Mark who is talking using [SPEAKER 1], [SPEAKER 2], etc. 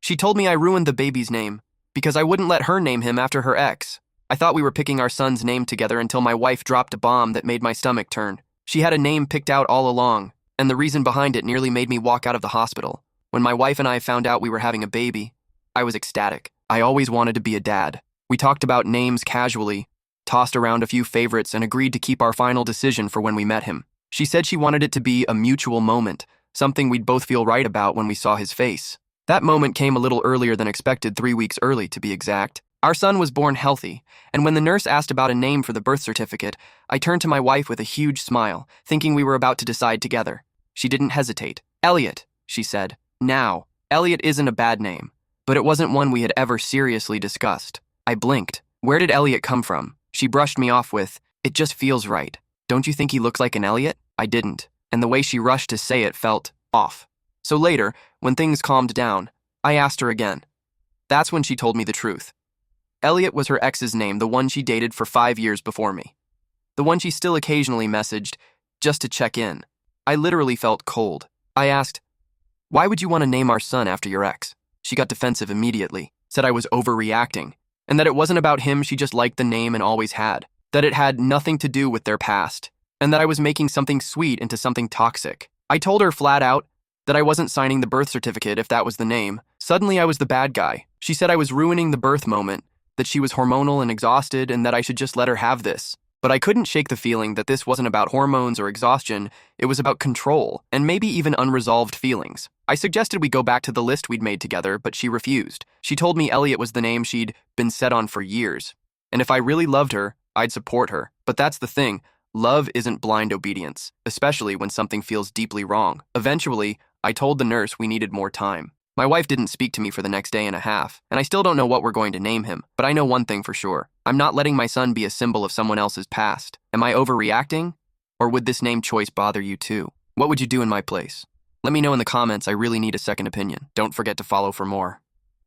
[SPEAKER 1] She told me I ruined the baby's name because I wouldn't let her name him after her ex. I thought we were picking our son's name together until my wife dropped a bomb that made my stomach turn. She had a name picked out all along, and the reason behind it nearly made me walk out of the hospital. When my wife and I found out we were having a baby, I was ecstatic. I always wanted to be a dad. We talked about names casually, tossed around a few favorites, and agreed to keep our final decision for when we met him. She said she wanted it to be a mutual moment, something we'd both feel right about when we saw his face. That moment came a little earlier than expected, 3 weeks early to be exact. Our son was born healthy, and when the nurse asked about a name for the birth certificate, I turned to my wife with a huge smile, thinking we were about to decide together. She didn't hesitate. "Elliot," she said. Now, Elliot isn't a bad name, but it wasn't one we had ever seriously discussed. I blinked. Where did Elliot come from? She brushed me off with, "It just feels right. Don't you think he looks like an Elliot?" I didn't, and the way she rushed to say it felt off. So later, when things calmed down, I asked her again. That's when she told me the truth. Elliot was her ex's name, the one she dated for 5 years before me. The one she still occasionally messaged, just to check in. I literally felt cold. I asked, "Why would you want to name our son after your ex?" She got defensive immediately, said I was overreacting, and that it wasn't about him, she just liked the name and always had, that it had nothing to do with their past, and that I was making something sweet into something toxic. I told her flat out that I wasn't signing the birth certificate if that was the name. Suddenly I was the bad guy. She said I was ruining the birth moment, that she was hormonal and exhausted, and that I should just let her have this. But I couldn't shake the feeling that this wasn't about hormones or exhaustion, it was about control, and maybe even unresolved feelings. I suggested we go back to the list we'd made together, but she refused. She told me Elliot was the name she'd been set on for years, and if I really loved her, I'd support her. But that's the thing, love isn't blind obedience, especially when something feels deeply wrong. Eventually, I told the nurse we needed more time. My wife didn't speak to me for the next day and a half, and I still don't know what we're going to name him, but I know one thing for sure. I'm not letting my son be a symbol of someone else's past. Am I overreacting? Or would this name choice bother you too? What would you do in my place? Let me know in the comments. I really need a second opinion. Don't forget to follow for more.